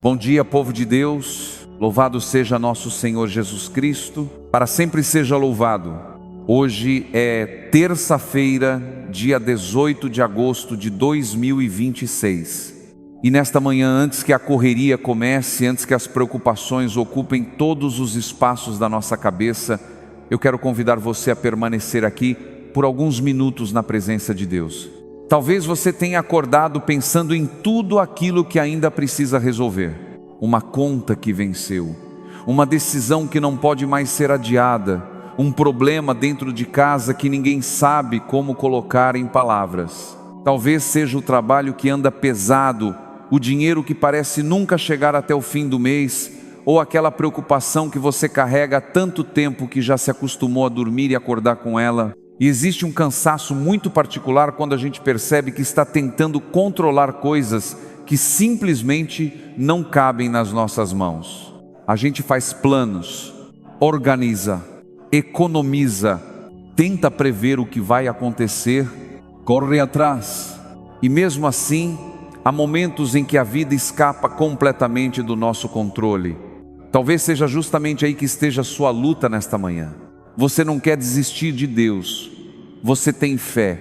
Bom dia, povo de Deus, louvado seja nosso Senhor Jesus Cristo, para sempre seja louvado. Hoje é terça-feira, dia 18 de agosto de 2026. E nesta manhã, antes que a correria comece, antes que as preocupações ocupem todos os espaços da nossa cabeça, eu quero convidar você a permanecer aqui por alguns minutos na presença de Deus. Talvez você tenha acordado pensando em tudo aquilo que ainda precisa resolver. Uma conta que venceu, uma decisão que não pode mais ser adiada, um problema dentro de casa que ninguém sabe como colocar em palavras. Talvez seja o trabalho que anda pesado, o dinheiro que parece nunca chegar até o fim do mês, ou aquela preocupação que você carrega há tanto tempo que já se acostumou a dormir e acordar com ela. E existe um cansaço muito particular quando a gente percebe que está tentando controlar coisas que simplesmente não cabem nas nossas mãos. A gente faz planos, organiza, economiza, tenta prever o que vai acontecer, corre atrás. E mesmo assim, há momentos em que a vida escapa completamente do nosso controle. Talvez seja justamente aí que esteja a sua luta nesta manhã. Você não quer desistir de Deus, você tem fé,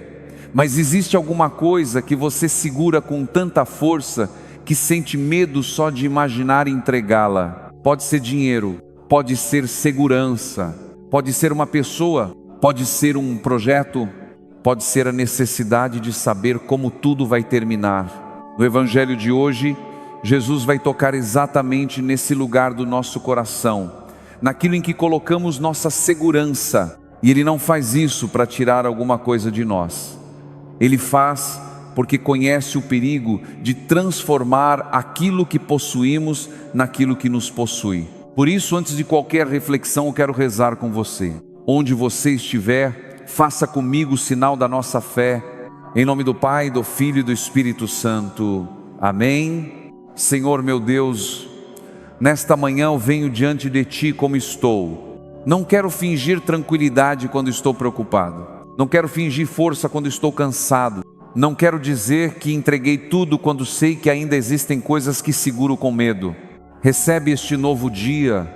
mas existe alguma coisa que você segura com tanta força que sente medo só de imaginar entregá-la. Pode ser dinheiro, pode ser segurança, pode ser uma pessoa, pode ser um projeto, pode ser a necessidade de saber como tudo vai terminar. No Evangelho de hoje, Jesus vai tocar exatamente nesse lugar do nosso coração, naquilo em que colocamos nossa segurança, e Ele não faz isso para tirar alguma coisa de nós. Ele faz porque conhece o perigo de transformar aquilo que possuímos naquilo que nos possui. Por isso, antes de qualquer reflexão, eu quero rezar com você. Onde você estiver, faça comigo o sinal da nossa fé, em nome do Pai, do Filho e do Espírito Santo. Amém. Senhor meu Deus, nesta manhã eu venho diante de Ti como estou. Não quero fingir tranquilidade quando estou preocupado. Não quero fingir força quando estou cansado. Não quero dizer que entreguei tudo quando sei que ainda existem coisas que seguro com medo. Recebe este novo dia,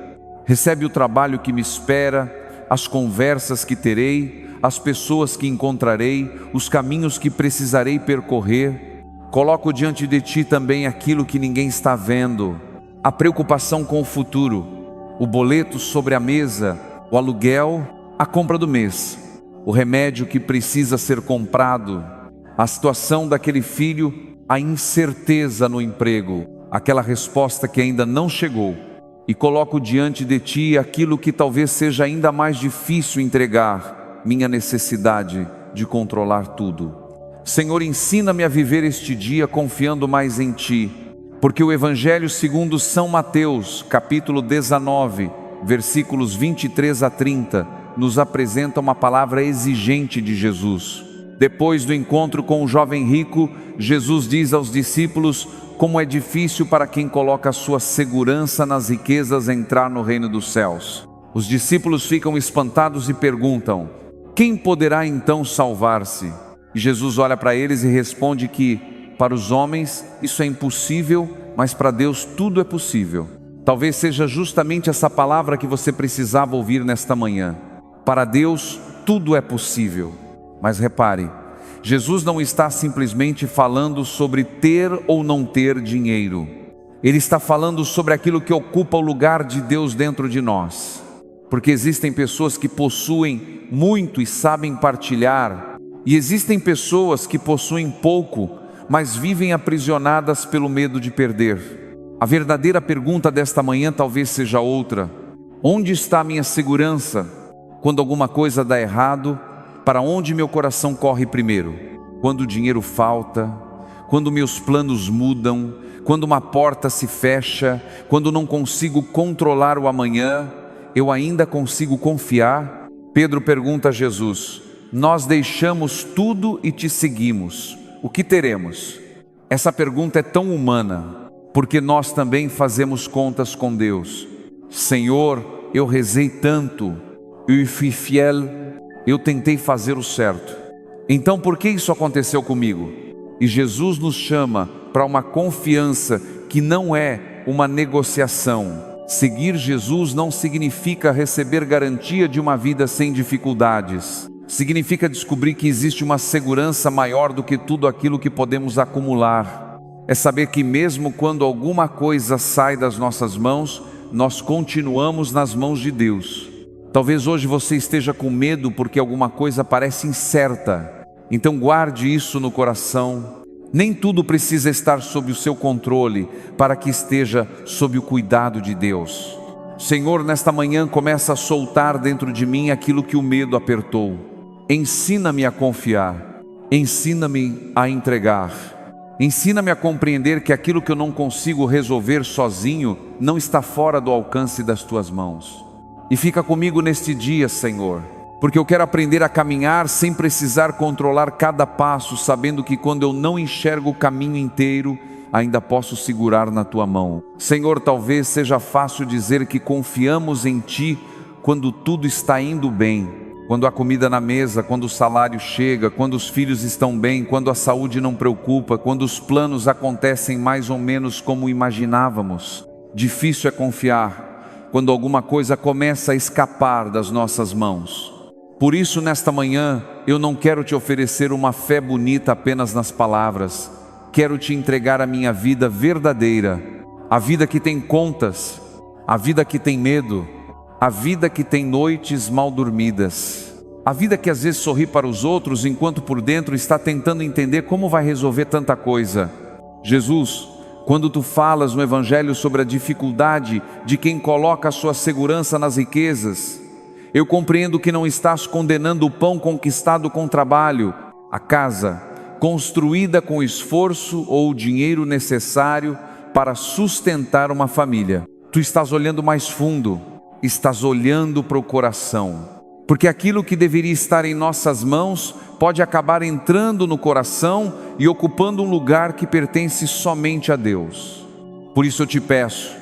recebe o trabalho que me espera, as conversas que terei, as pessoas que encontrarei, os caminhos que precisarei percorrer. Coloco diante de Ti também aquilo que ninguém está vendo, a preocupação com o futuro, o boleto sobre a mesa, o aluguel, a compra do mês, o remédio que precisa ser comprado, a situação daquele filho, a incerteza no emprego, aquela resposta que ainda não chegou. E coloco diante de Ti aquilo que talvez seja ainda mais difícil entregar, minha necessidade de controlar tudo. Senhor, ensina-me a viver este dia confiando mais em Ti, porque o Evangelho segundo São Mateus, capítulo 19, versículos 23 a 30, nos apresenta uma palavra exigente de Jesus. Depois do encontro com o jovem rico, Jesus diz aos discípulos como é difícil para quem coloca a sua segurança nas riquezas entrar no reino dos céus. Os discípulos ficam espantados e perguntam: quem poderá então salvar-se? E Jesus olha para eles e responde que para os homens isso é impossível, mas para Deus tudo é possível. Talvez seja justamente essa palavra que você precisava ouvir nesta manhã. Para Deus tudo é possível. Mas repare, Jesus não está simplesmente falando sobre ter ou não ter dinheiro. Ele está falando sobre aquilo que ocupa o lugar de Deus dentro de nós. Porque existem pessoas que possuem muito e sabem partilhar, e existem pessoas que possuem pouco, mas vivem aprisionadas pelo medo de perder. A verdadeira pergunta desta manhã talvez seja outra: onde está a minha segurança? Quando alguma coisa dá errado, para onde meu coração corre primeiro? Quando o dinheiro falta, quando meus planos mudam, quando uma porta se fecha, quando não consigo controlar o amanhã, eu ainda consigo confiar? Pedro pergunta a Jesus: nós deixamos tudo e te seguimos, o que teremos? Essa pergunta é tão humana, porque nós também fazemos contas com Deus. Senhor, eu rezei tanto, eu fui fiel, eu tentei fazer o certo. Então por que isso aconteceu comigo? E Jesus nos chama para uma confiança que não é uma negociação. Seguir Jesus não significa receber garantia de uma vida sem dificuldades. Significa descobrir que existe uma segurança maior do que tudo aquilo que podemos acumular. É saber que mesmo quando alguma coisa sai das nossas mãos, nós continuamos nas mãos de Deus. Talvez hoje você esteja com medo porque alguma coisa parece incerta. Então guarde isso no coração. Nem tudo precisa estar sob o seu controle para que esteja sob o cuidado de Deus. Senhor, nesta manhã começa a soltar dentro de mim aquilo que o medo apertou. Ensina-me a confiar, ensina-me a entregar. Ensina-me a compreender que aquilo que eu não consigo resolver sozinho não está fora do alcance das Tuas mãos. E fica comigo neste dia, Senhor, porque eu quero aprender a caminhar sem precisar controlar cada passo, sabendo que quando eu não enxergo o caminho inteiro, ainda posso segurar na Tua mão. Senhor, talvez seja fácil dizer que confiamos em Ti quando tudo está indo bem, quando há comida na mesa, quando o salário chega, quando os filhos estão bem, quando a saúde não preocupa, quando os planos acontecem mais ou menos como imaginávamos. Difícil é confiar quando alguma coisa começa a escapar das nossas mãos. Por isso, nesta manhã, eu não quero te oferecer uma fé bonita apenas nas palavras. Quero te entregar a minha vida verdadeira, a vida que tem contas, a vida que tem medo, a vida que tem noites mal dormidas, a vida que às vezes sorri para os outros, enquanto por dentro está tentando entender como vai resolver tanta coisa. Jesus, quando Tu falas no Evangelho sobre a dificuldade de quem coloca a sua segurança nas riquezas, eu compreendo que não estás condenando o pão conquistado com trabalho, a casa construída com esforço ou o dinheiro necessário para sustentar uma família. Tu estás olhando mais fundo, estás olhando para o coração, porque aquilo que deveria estar em nossas mãos pode acabar entrando no coração e ocupando um lugar que pertence somente a Deus. Por isso eu te peço,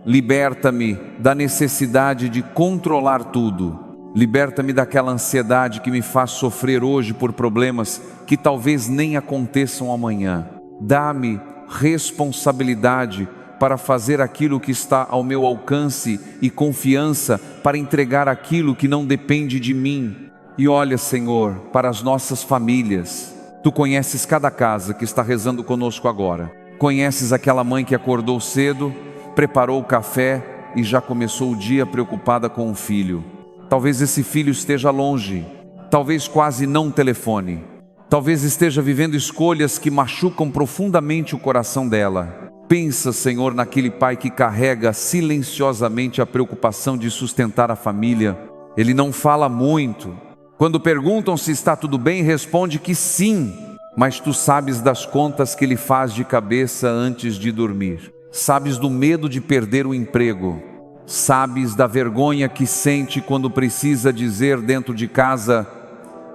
liberta-me da necessidade de controlar tudo. Liberta-me daquela ansiedade que me faz sofrer hoje por problemas que talvez nem aconteçam amanhã. Dá-me responsabilidade para fazer aquilo que está ao meu alcance e confiança para entregar aquilo que não depende de mim. E olha, Senhor, para as nossas famílias. Tu conheces cada casa que está rezando conosco agora. Conheces aquela mãe que acordou cedo, preparou o café e já começou o dia preocupada com o filho. Talvez esse filho esteja longe, talvez quase não telefone, talvez esteja vivendo escolhas que machucam profundamente o coração dela. Pensa, Senhor, naquele pai que carrega silenciosamente a preocupação de sustentar a família. Ele não fala muito. Quando perguntam se está tudo bem, responde que sim, mas tu sabes das contas que ele faz de cabeça antes de dormir. Sabes do medo de perder o emprego. Sabes da vergonha que sente quando precisa dizer dentro de casa: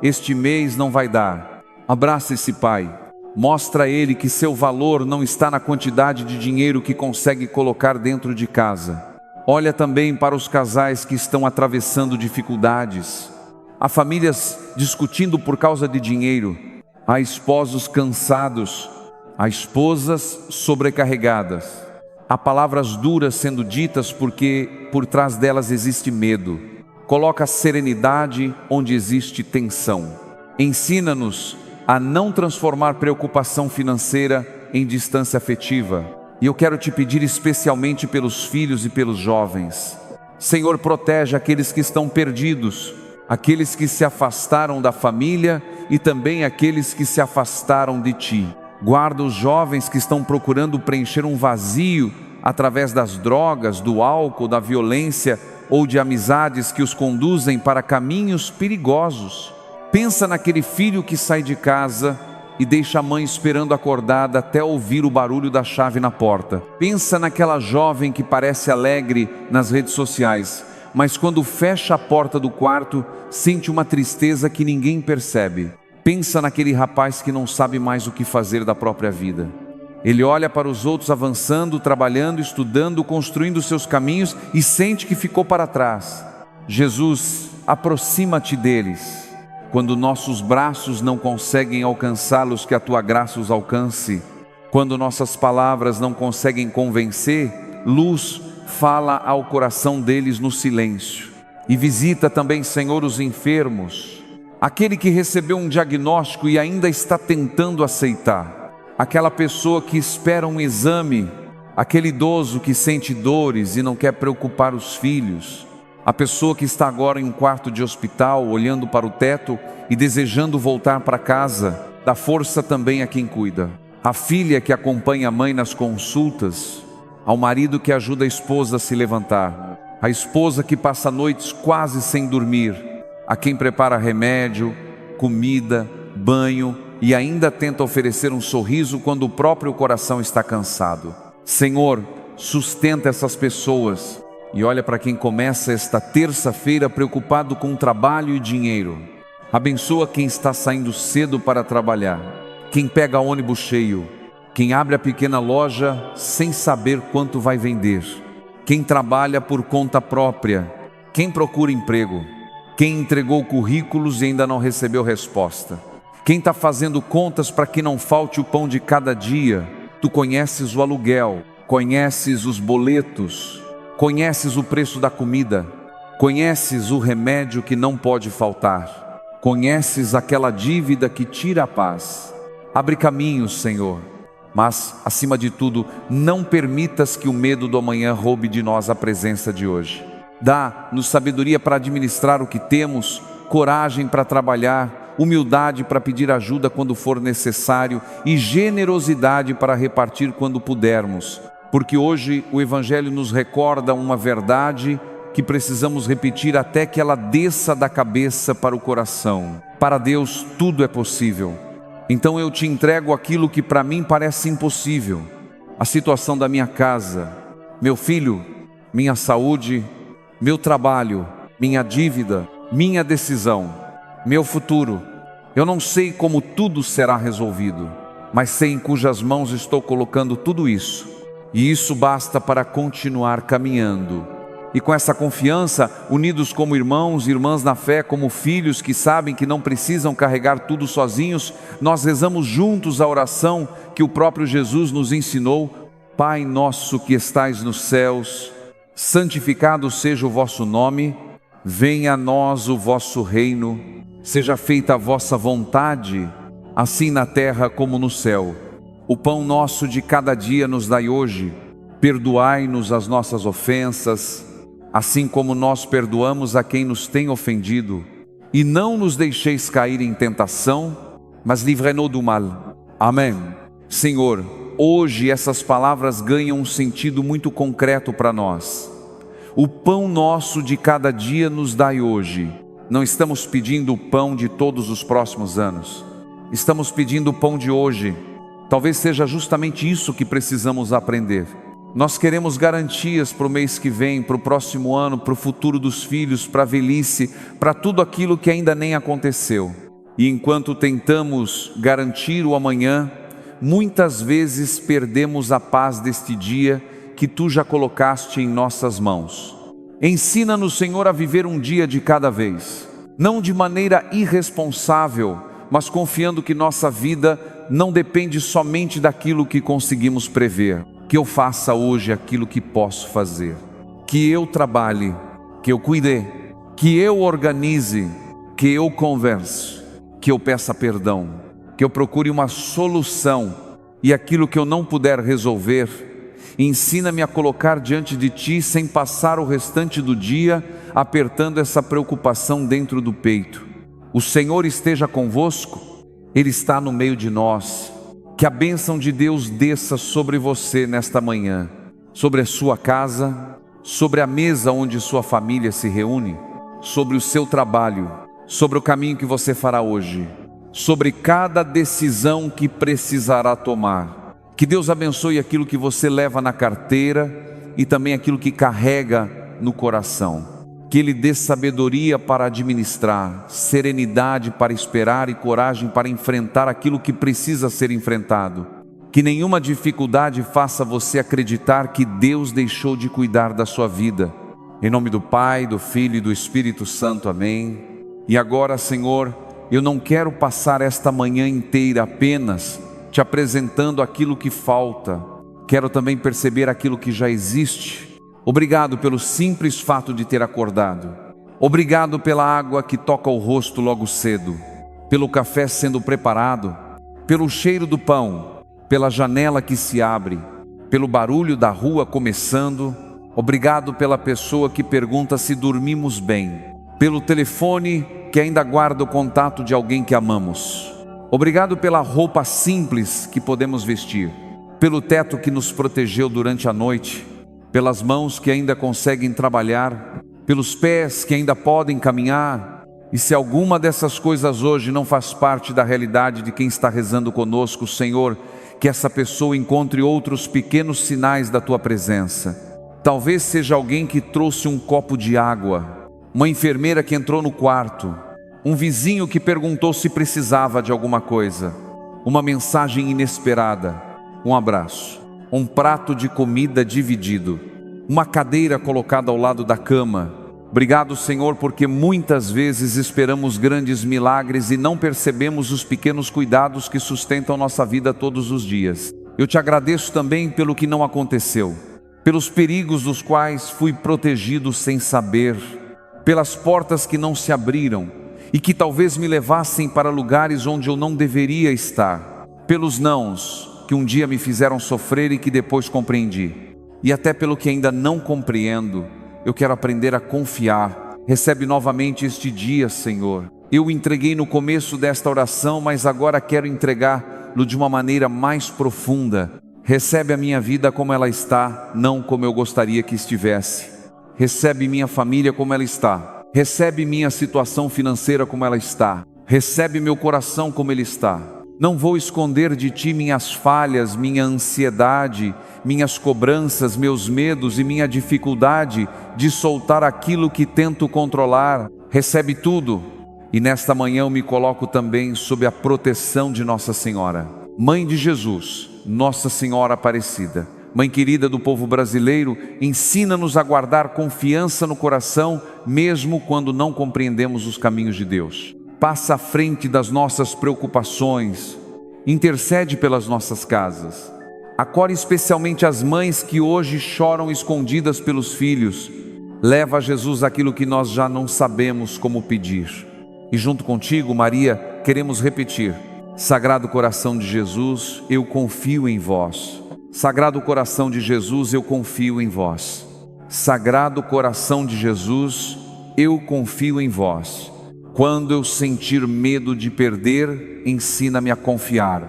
este mês não vai dar. Abraça esse pai. Mostra a ele que seu valor não está na quantidade de dinheiro que consegue colocar dentro de casa. Olha também para os casais que estão atravessando dificuldades. Há famílias discutindo por causa de dinheiro. Há esposos cansados. Há esposas sobrecarregadas. Há palavras duras sendo ditas porque por trás delas existe medo. Coloca serenidade onde existe tensão. Ensina-nos a não transformar preocupação financeira em distância afetiva. E eu quero te pedir especialmente pelos filhos e pelos jovens. Senhor, protege aqueles que estão perdidos, aqueles que se afastaram da família e também aqueles que se afastaram de Ti. Guarda os jovens que estão procurando preencher um vazio através das drogas, do álcool, da violência ou de amizades que os conduzem para caminhos perigosos. Pensa naquele filho que sai de casa e deixa a mãe esperando acordada até ouvir o barulho da chave na porta. Pensa naquela jovem que parece alegre nas redes sociais, mas quando fecha a porta do quarto, sente uma tristeza que ninguém percebe. Pensa naquele rapaz que não sabe mais o que fazer da própria vida. Ele olha para os outros avançando, trabalhando, estudando, construindo seus caminhos e sente que ficou para trás. Jesus, aproxima-te deles. Quando nossos braços não conseguem alcançá-los, que a Tua graça os alcance. Quando nossas palavras não conseguem convencer, luz fala ao coração deles no silêncio. E visita também, Senhor, os enfermos, aquele que recebeu um diagnóstico e ainda está tentando aceitar, aquela pessoa que espera um exame, aquele idoso que sente dores e não quer preocupar os filhos, a pessoa que está agora em um quarto de hospital, olhando para o teto e desejando voltar para casa. Dá força também a quem cuida, a filha que acompanha a mãe nas consultas, ao marido que ajuda a esposa a se levantar, a esposa que passa noites quase sem dormir, a quem prepara remédio, comida, banho e ainda tenta oferecer um sorriso quando o próprio coração está cansado. Senhor, sustenta essas pessoas e olha para quem começa esta terça-feira preocupado com trabalho e dinheiro. Abençoa quem está saindo cedo para trabalhar, quem pega ônibus cheio, quem abre a pequena loja sem saber quanto vai vender, quem trabalha por conta própria, quem procura emprego, quem entregou currículos e ainda não recebeu resposta, quem está fazendo contas para que não falte o pão de cada dia. Tu conheces o aluguel, conheces os boletos, conheces o preço da comida, conheces o remédio que não pode faltar, conheces aquela dívida que tira a paz. Abre caminhos, Senhor, mas, acima de tudo, não permitas que o medo do amanhã roube de nós a presença de hoje. Dá-nos sabedoria para administrar o que temos, coragem para trabalhar, humildade para pedir ajuda quando for necessário e generosidade para repartir quando pudermos, porque hoje o Evangelho nos recorda uma verdade que precisamos repetir até que ela desça da cabeça para o coração. Para Deus tudo é possível. Então eu te entrego aquilo que para mim parece impossível, a situação da minha casa, meu filho, minha saúde, meu trabalho, minha dívida, minha decisão, meu futuro. Eu não sei como tudo será resolvido, mas sei em cujas mãos estou colocando tudo isso, e isso basta para continuar caminhando. E com essa confiança, unidos como irmãos e irmãs na fé, como filhos que sabem que não precisam carregar tudo sozinhos, nós rezamos juntos a oração que o próprio Jesus nos ensinou. Pai nosso que estais nos céus, santificado seja o vosso nome, venha a nós o vosso reino, seja feita a vossa vontade, assim na terra como no céu. O pão nosso de cada dia nos dai hoje, perdoai-nos as nossas ofensas, assim como nós perdoamos a quem nos tem ofendido, e não nos deixeis cair em tentação, mas livrai-nos do mal. Amém. Senhor, hoje essas palavras ganham um sentido muito concreto para nós. O pão nosso de cada dia nos dai hoje. Não estamos pedindo o pão de todos os próximos anos, estamos pedindo o pão de hoje. Talvez seja justamente isso que precisamos aprender. Nós queremos garantias para o mês que vem, para o próximo ano, para o futuro dos filhos, para a velhice, para tudo aquilo que ainda nem aconteceu. E enquanto tentamos garantir o amanhã, muitas vezes perdemos a paz deste dia que Tu já colocaste em nossas mãos. Ensina-nos, Senhor, a viver um dia de cada vez, não de maneira irresponsável, mas confiando que nossa vida não depende somente daquilo que conseguimos prever. Que eu faça hoje aquilo que posso fazer, que eu trabalhe, que eu cuide, que eu organize, que eu converse, que eu peça perdão, que eu procure uma solução, e aquilo que eu não puder resolver, ensina-me a colocar diante de Ti sem passar o restante do dia apertando essa preocupação dentro do peito. O Senhor esteja convosco, Ele está no meio de nós. Que a bênção de Deus desça sobre você nesta manhã, sobre a sua casa, sobre a mesa onde sua família se reúne, sobre o seu trabalho, sobre o caminho que você fará hoje, sobre cada decisão que precisará tomar. Que Deus abençoe aquilo que você leva na carteira e também aquilo que carrega no coração. Que Ele dê sabedoria para administrar, serenidade para esperar e coragem para enfrentar aquilo que precisa ser enfrentado. Que nenhuma dificuldade faça você acreditar que Deus deixou de cuidar da sua vida. Em nome do Pai, do Filho e do Espírito Santo. Amém. E agora, Senhor, eu não quero passar esta manhã inteira apenas te apresentando aquilo que falta. Quero também perceber aquilo que já existe. Obrigado pelo simples fato de ter acordado. Obrigado pela água que toca o rosto logo cedo, pelo café sendo preparado, pelo cheiro do pão, pela janela que se abre, pelo barulho da rua começando. Obrigado pela pessoa que pergunta se dormimos bem, pelo telefone que ainda guarda o contato de alguém que amamos. Obrigado pela roupa simples que podemos vestir, pelo teto que nos protegeu durante a noite, pelas mãos que ainda conseguem trabalhar, pelos pés que ainda podem caminhar. E se alguma dessas coisas hoje não faz parte da realidade de quem está rezando conosco, Senhor, que essa pessoa encontre outros pequenos sinais da Tua presença. Talvez seja alguém que trouxe um copo de água, uma enfermeira que entrou no quarto, um vizinho que perguntou se precisava de alguma coisa, uma mensagem inesperada, um abraço, um prato de comida dividido, uma cadeira colocada ao lado da cama. Obrigado, Senhor, porque muitas vezes esperamos grandes milagres e não percebemos os pequenos cuidados que sustentam nossa vida todos os dias. Eu te agradeço também pelo que não aconteceu, pelos perigos dos quais fui protegido sem saber, pelas portas que não se abriram e que talvez me levassem para lugares onde eu não deveria estar, pelos nãos que um dia me fizeram sofrer e que depois compreendi, e até pelo que ainda não compreendo. Eu quero aprender a confiar. Recebe novamente este dia, Senhor. Eu o entreguei no começo desta oração, mas agora quero entregá-lo de uma maneira mais profunda. Recebe a minha vida como ela está, não como eu gostaria que estivesse. Recebe minha família como ela está. Recebe minha situação financeira como ela está. Recebe meu coração como ele está. Não vou esconder de Ti minhas falhas, minha ansiedade, minhas cobranças, meus medos e minha dificuldade de soltar aquilo que tento controlar. Recebe tudo. E nesta manhã eu me coloco também sob a proteção de Nossa Senhora, Mãe de Jesus, Nossa Senhora Aparecida. Mãe querida do povo brasileiro, ensina-nos a guardar confiança no coração, mesmo quando não compreendemos os caminhos de Deus. Passa à frente das nossas preocupações, intercede pelas nossas casas. Acolhe especialmente as mães que hoje choram escondidas pelos filhos. Leva a Jesus aquilo que nós já não sabemos como pedir. E junto contigo, Maria, queremos repetir: Sagrado Coração de Jesus, eu confio em vós. Sagrado Coração de Jesus, eu confio em vós. Sagrado Coração de Jesus, eu confio em vós. Quando eu sentir medo de perder, ensina-me a confiar.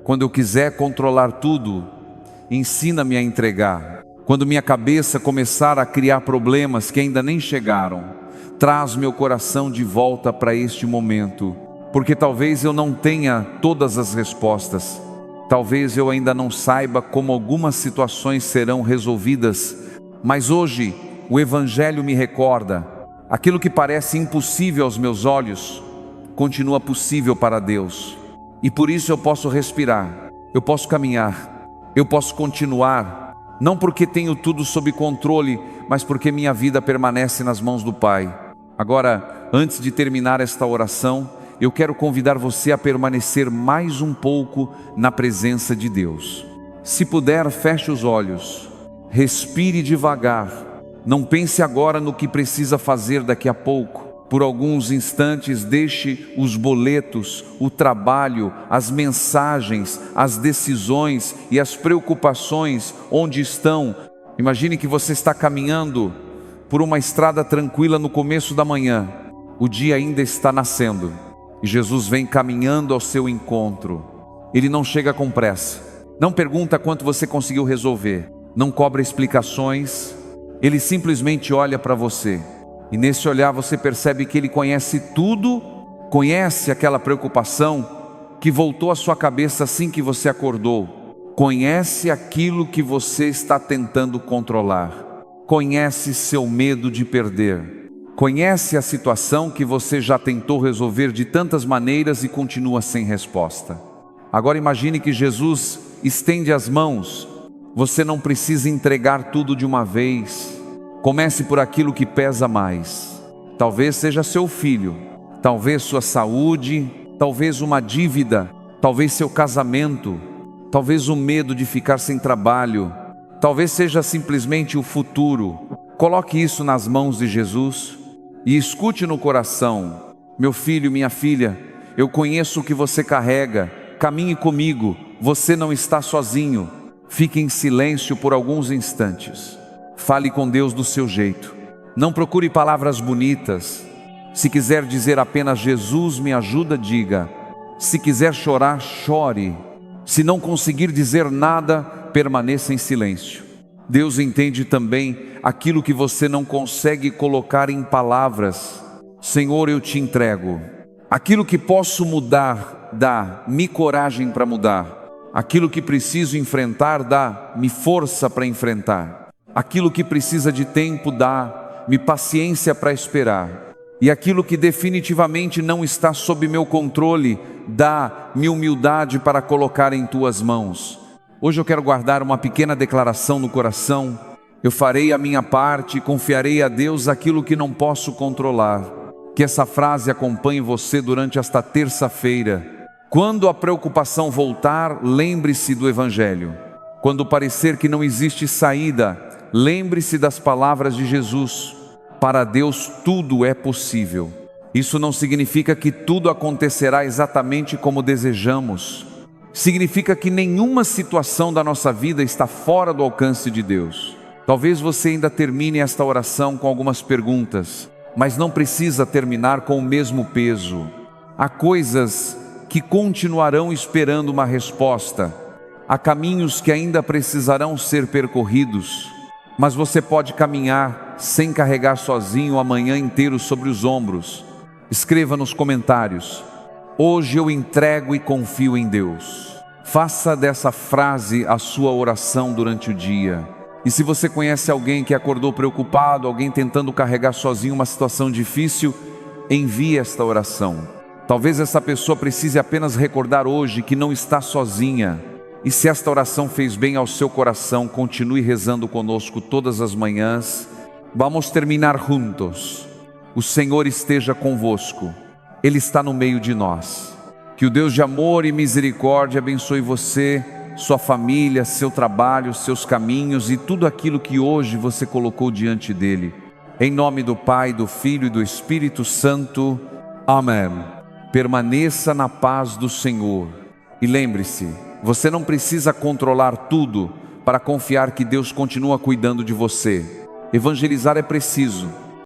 Quando eu quiser controlar tudo, ensina-me a entregar. Quando minha cabeça começar a criar problemas que ainda nem chegaram, traz meu coração de volta para este momento, porque talvez eu não tenha todas as respostas. Talvez eu ainda não saiba como algumas situações serão resolvidas, mas hoje o Evangelho me recorda: aquilo que parece impossível aos meus olhos, continua possível para Deus. E por isso eu posso respirar, eu posso caminhar, eu posso continuar, não porque tenho tudo sob controle, mas porque minha vida permanece nas mãos do Pai. Agora, antes de terminar esta oração, eu quero convidar você a permanecer mais um pouco na presença de Deus. Se puder, feche os olhos, respire devagar, não pense agora no que precisa fazer daqui a pouco. Por alguns instantes, deixe os boletos, o trabalho, as mensagens, as decisões e as preocupações onde estão. Imagine que você está caminhando por uma estrada tranquila no começo da manhã. O dia ainda está nascendo. E Jesus vem caminhando ao seu encontro. Ele não chega com pressa, não pergunta quanto você conseguiu resolver, não cobra explicações. Ele simplesmente olha para você, e nesse olhar você percebe que Ele conhece tudo, conhece aquela preocupação que voltou à sua cabeça assim que você acordou, conhece aquilo que você está tentando controlar, conhece seu medo de perder, conhece a situação que você já tentou resolver de tantas maneiras e continua sem resposta. Agora imagine que Jesus estende as mãos. Você não precisa entregar tudo de uma vez. Comece por aquilo que pesa mais. Talvez seja seu filho, talvez sua saúde, talvez uma dívida, talvez seu casamento, talvez o medo de ficar sem trabalho, talvez seja simplesmente o futuro. Coloque isso nas mãos de Jesus e escute no coração: meu filho, minha filha, eu conheço o que você carrega, caminhe comigo, você não está sozinho. Fique em silêncio por alguns instantes. Fale com Deus do seu jeito. Não procure palavras bonitas. Se quiser dizer apenas Jesus me ajuda, diga. Se quiser chorar, chore. Se não conseguir dizer nada, permaneça em silêncio. Deus entende também aquilo que você não consegue colocar em palavras. Senhor, eu te entrego. Aquilo que posso mudar, dá-me coragem para mudar. Aquilo que preciso enfrentar, dá-me força para enfrentar. Aquilo que precisa de tempo, dá-me paciência para esperar. E aquilo que definitivamente não está sob meu controle, dá-me humildade para colocar em tuas mãos. Hoje eu quero guardar uma pequena declaração no coração. Eu farei a minha parte e confiarei a Deus aquilo que não posso controlar. Que essa frase acompanhe você durante esta terça-feira. Quando a preocupação voltar, lembre-se do Evangelho. Quando parecer que não existe saída, lembre-se das palavras de Jesus. Para Deus tudo é possível. Isso não significa que tudo acontecerá exatamente como desejamos. Significa que nenhuma situação da nossa vida está fora do alcance de Deus. Talvez você ainda termine esta oração com algumas perguntas, mas não precisa terminar com o mesmo peso. Há coisas que continuarão esperando uma resposta. Há caminhos que ainda precisarão ser percorridos, mas você pode caminhar sem carregar sozinho o amanhã inteiro sobre os ombros. Escreva nos comentários: hoje eu entrego e confio em Deus. Faça dessa frase a sua oração durante o dia. E se você conhece alguém que acordou preocupado, alguém tentando carregar sozinho uma situação difícil, envie esta oração. Talvez essa pessoa precise apenas recordar hoje que não está sozinha. E se esta oração fez bem ao seu coração, continue rezando conosco todas as manhãs. Vamos terminar juntos. O Senhor esteja convosco. Ele está no meio de nós. Que o Deus de amor e misericórdia abençoe você, sua família, seu trabalho, seus caminhos e tudo aquilo que hoje você colocou diante dele. Em nome do Pai, do Filho e do Espírito Santo. Amém. Permaneça na paz do Senhor. E lembre-se, você não precisa controlar tudo para confiar que Deus continua cuidando de você. Evangelizar é preciso,